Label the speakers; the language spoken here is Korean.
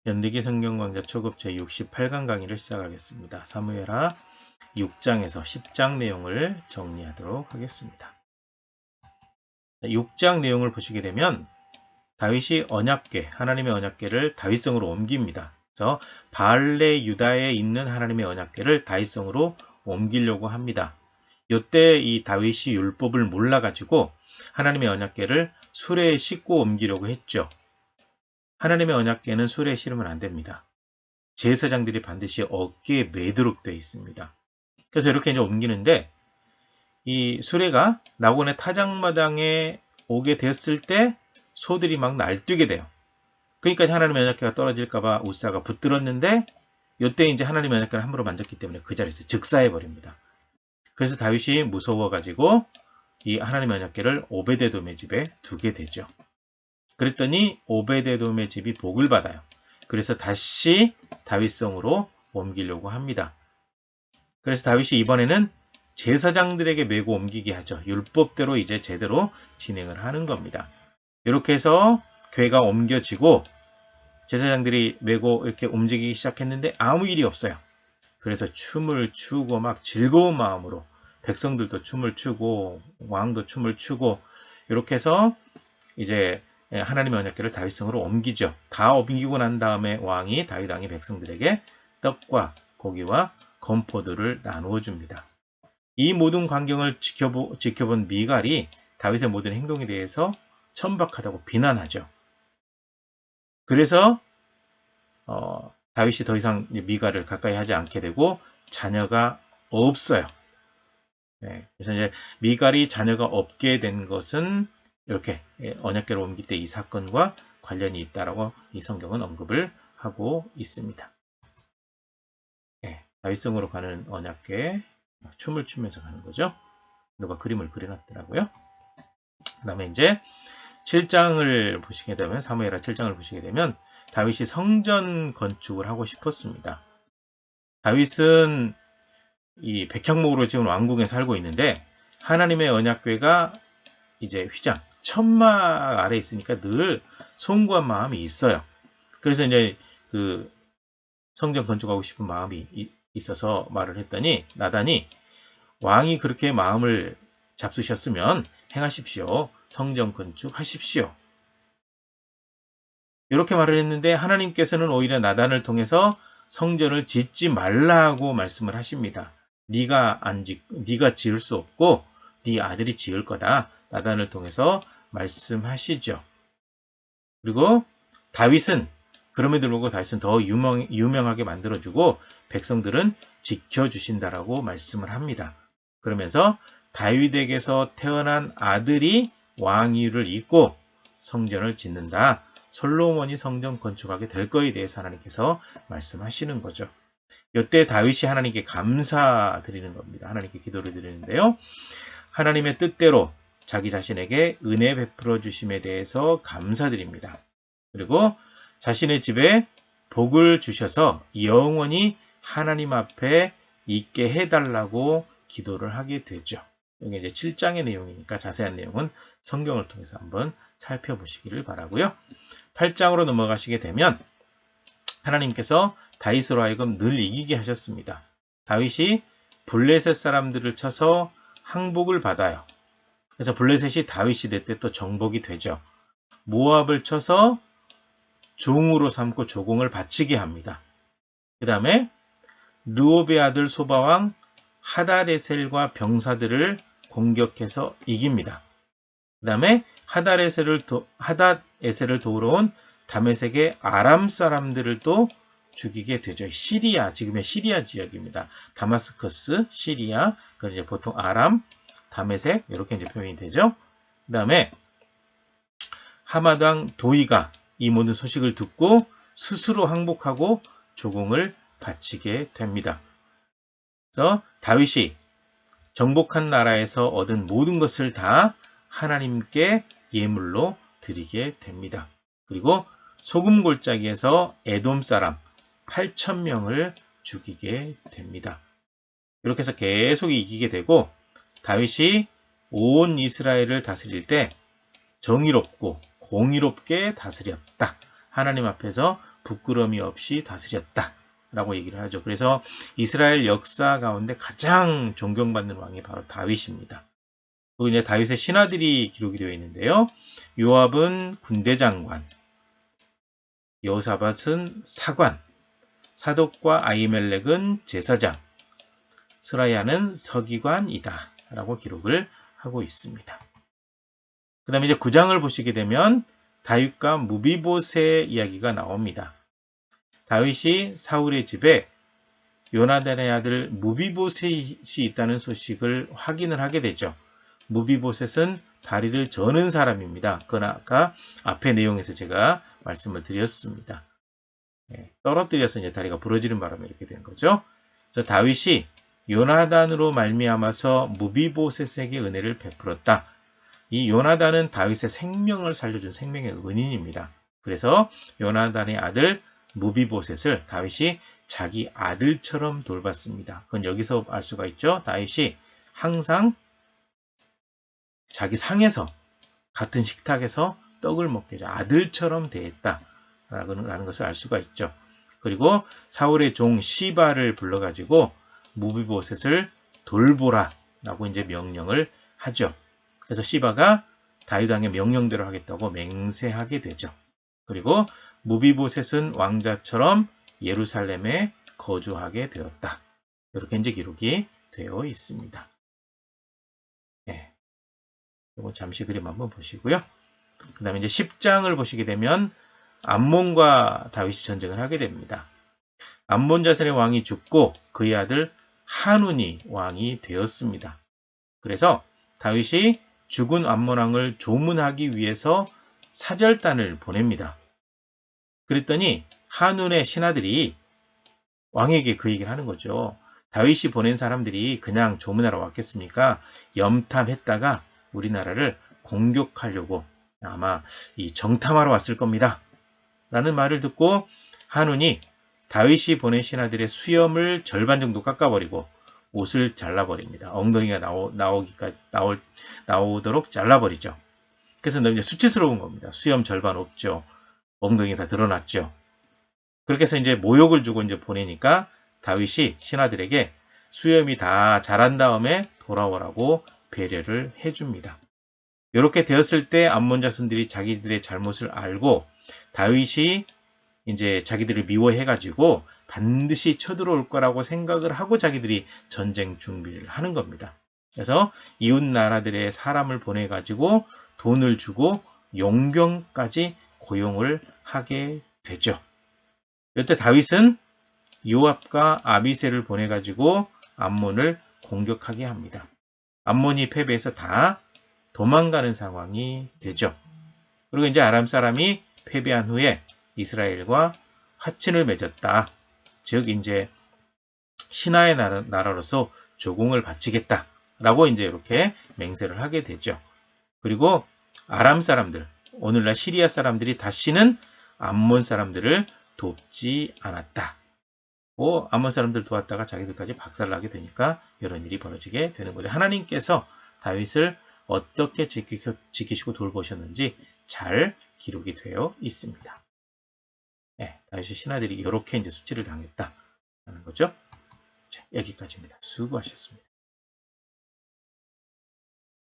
Speaker 1: 연대기 성경강좌 초급 제68강 강의를 시작하겠습니다. 사무엘하 6장에서 10장 내용을 정리하도록 하겠습니다. 6장 내용을 보시게 되면 다윗이 언약궤, 하나님의 언약궤를 다윗성으로 옮깁니다. 그래서 바알레 유다에 있는 하나님의 언약궤를 다윗성으로 옮기려고 합니다. 이때 이 다윗이 율법을 몰라가지고 하나님의 언약궤를 수레에 싣고 옮기려고 했죠. 하나님의 언약궤는 수레에 실으면 안 됩니다. 제사장들이 반드시 어깨에 매도록 되어 있습니다. 그래서 이렇게 이제 옮기는데 이 수레가 나곤의 타작마당에 오게 되었을 때 소들이 막 날뛰게 돼요. 그러니까 하나님의 언약궤가 떨어질까봐 우사가 붙들었는데 이때 이제 하나님의 언약궤를 함부로 만졌기 때문에 그 자리에서 즉사해 버립니다. 그래서 다윗이 무서워가지고 이 하나님의 언약궤를 오베데돔의 집에 두게 되죠. 그랬더니 오베데돔의 집이 복을 받아요. 그래서 다시 다윗성으로 옮기려고 합니다. 그래서 다윗이 이번에는 제사장들에게 메고 옮기게 하죠. 율법대로 이제 제대로 진행을 하는 겁니다. 이렇게 해서 궤가 옮겨지고 제사장들이 메고 이렇게 움직이기 시작했는데 아무 일이 없어요. 그래서 춤을 추고 막 즐거운 마음으로 백성들도 춤을 추고 왕도 춤을 추고 이렇게 해서 이제 하나님의 언약궤를 다윗성으로 옮기죠. 다 옮기고 난 다음에 왕이 다윗 왕이 백성들에게 떡과 고기와 건포도를 나누어 줍니다. 이 모든 광경을 지켜본 미갈이 다윗의 모든 행동에 대해서 천박하다고 비난하죠. 그래서 다윗이 더 이상 미갈을 가까이 하지 않게 되고 자녀가 없어요. 네, 그래서 이제 미갈이 자녀가 없게 된 것은 이렇게 언약궤를 옮길 때 이 사건과 관련이 있다라고 이 성경은 언급을 하고 있습니다. 네, 다윗성으로 가는 언약궤 춤을 추면서 가는 거죠. 누가 그림을 그려놨더라고요. 그 다음에 이제 7장을 보시게 되면 사무엘하 7장을 보시게 되면 다윗이 성전 건축을 하고 싶었습니다. 다윗은 이 백향목으로 지은 왕궁에 살고 있는데 하나님의 언약궤가 이제 휘장 천막 아래 있으니까 늘 송구한 마음이 있어요. 그래서 이제 그 성전 건축하고 싶은 마음이 있어서 말을 했더니 나단이 왕이 그렇게 마음을 잡수셨으면 행하십시오. 성전 건축하십시오. 이렇게 말을 했는데 하나님께서는 오히려 나단을 통해서 성전을 짓지 말라고 말씀을 하십니다. 네가 지을 수 없고 네 아들이 지을 거다. 나단을 통해서 말씀하시죠. 그리고 다윗은 그럼에도 불구하고 다윗은 더 유명하게 만들어주고 백성들은 지켜주신다라고 말씀을 합니다. 그러면서 다윗에게서 태어난 아들이 왕위를 잇고 성전을 짓는다. 솔로몬이 성전 건축하게 될 거에 대해서 하나님께서 말씀하시는 거죠. 이때 다윗이 하나님께 감사드리는 겁니다. 하나님께 기도를 드리는데요. 하나님의 뜻대로 자기 자신에게 은혜 베풀어 주심에 대해서 감사드립니다. 그리고 자신의 집에 복을 주셔서 영원히 하나님 앞에 있게 해달라고 기도를 하게 되죠. 여기 이제 7장의 내용이니까 자세한 내용은 성경을 통해서 한번 살펴보시기를 바라고요. 8장으로 넘어가시게 되면 하나님께서 다윗으로 하여금 늘 이기게 하셨습니다. 다윗이 블레셋 사람들을 쳐서 항복을 받아요. 그래서 블레셋이 다윗 시대 때 또 정복이 되죠. 모압을 쳐서 종으로 삼고 조공을 바치게 합니다. 그 다음에 르홉의 아들 소바왕 하다레셀과 병사들을 공격해서 이깁니다. 그 다음에 하닷에셀을 도우러 온 다메섹의 아람 사람들을 또 죽이게 되죠. 시리아, 지금의 시리아 지역입니다. 다마스커스, 시리아, 그건 이제 보통 아람, 다메섹 이렇게 이제 표현이 되죠. 그 다음에 하마당 도이가 이 모든 소식을 듣고 스스로 항복하고 조공을 바치게 됩니다. 그래서 다윗이 정복한 나라에서 얻은 모든 것을 다 하나님께 예물로 드리게 됩니다. 그리고 소금 골짜기에서 에돔 사람 8,000명을 죽이게 됩니다. 이렇게 해서 계속 이기게 되고 다윗이 온 이스라엘을 다스릴 때 정의롭고 공의롭게 다스렸다. 하나님 앞에서 부끄러움이 없이 다스렸다 라고 얘기를 하죠. 그래서 이스라엘 역사 가운데 가장 존경받는 왕이 바로 다윗입니다. 그리고 이제 다윗의 신하들이 기록이 되어 있는데요. 요압은 군대장관, 여호사밧은 사관, 사독과 아히멜렉은 제사장, 스라야는 서기관이다 라고 기록을 하고 있습니다. 그 다음에 이제 9장을 보시게 되면 다윗과 무비보셋의 이야기가 나옵니다. 다윗이 사울의 집에 요나단의 아들 무비보셋이 있다는 소식을 확인을 하게 되죠. 무비보셋은 다리를 저는 사람입니다. 그건 아까 앞의 내용에서 제가 말씀을 드렸습니다. 떨어뜨려서 이제 다리가 부러지는 바람에 이렇게 된 거죠. 그래서 다윗이 요나단으로 말미암아서 무비보셋에게 은혜를 베풀었다. 이 요나단은 다윗의 생명을 살려준 생명의 은인입니다. 그래서 요나단의 아들 무비보셋을 다윗이 자기 아들처럼 돌봤습니다. 그건 여기서 알 수가 있죠. 다윗이 항상 자기 상에서 같은 식탁에서 떡을 먹게 해서 아들처럼 대했다라는 것을 알 수가 있죠. 그리고 사울의 종 시바를 불러가지고 무비보셋을 돌보라라고 이제 명령을 하죠. 그래서 시바가 다윗 왕의 명령대로 하겠다고 맹세하게 되죠. 그리고 무비보셋은 왕자처럼 예루살렘에 거주하게 되었다. 이렇게 이제 기록이 되어 있습니다. 네. 이거 잠시 그림 한번 보시고요. 그 다음에 이제 10장을 보시게 되면 암몬과 다윗이 전쟁을 하게 됩니다. 암몬 자손의 왕이 죽고 그의 아들 한운이 왕이 되었습니다. 그래서 다윗이 죽은 암몬 왕을 조문하기 위해서 사절단을 보냅니다. 그랬더니 한운의 신하들이 왕에게 그 얘기를 하는 거죠. 다윗이 보낸 사람들이 그냥 조문하러 왔겠습니까? 염탐했다가 우리나라를 공격하려고 아마 이 정탐하러 왔을 겁니다. 라는 말을 듣고 한운이 다윗이 보낸 신하들의 수염을 절반 정도 깎아버리고 옷을 잘라버립니다. 엉덩이가 나오도록 잘라버리죠. 그래서 너무 이제 수치스러운 겁니다. 수염 절반 없죠. 엉덩이 다 드러났죠. 그렇게 해서 이제 모욕을 주고 이제 보내니까 다윗이 신하들에게 수염이 다 자란 다음에 돌아오라고 배려를 해줍니다. 이렇게 되었을 때 암몬 자손들이 자기들의 잘못을 알고 다윗이 이제 자기들을 미워해가지고 반드시 쳐들어올 거라고 생각을 하고 자기들이 전쟁 준비를 하는 겁니다. 그래서 이웃 나라들의 사람을 보내가지고 돈을 주고 용병까지 고용을 하게 되죠. 이때 다윗은 요압과 아비새를 보내가지고 암몬을 공격하게 합니다. 암몬이 패배해서 다 도망가는 상황이 되죠. 그리고 이제 아람 사람이 패배한 후에 이스라엘과 화친을 맺었다. 즉 이제 신하의 나라로서 조공을 바치겠다라고 이제 이렇게 맹세를 하게 되죠. 그리고 아람 사람들, 오늘날 시리아 사람들이 다시는 암몬 사람들을 돕지 않았다. 암몬 사람들 도왔다가 자기들까지 박살나게 되니까 이런 일이 벌어지게 되는 거죠. 하나님께서 다윗을 어떻게 지키시고 돌보셨는지 잘 기록이 되어 있습니다. 네, 다윗의 신하들이 이렇게 이제 수치를 당했다라는 거죠. 자, 여기까지입니다. 수고하셨습니다.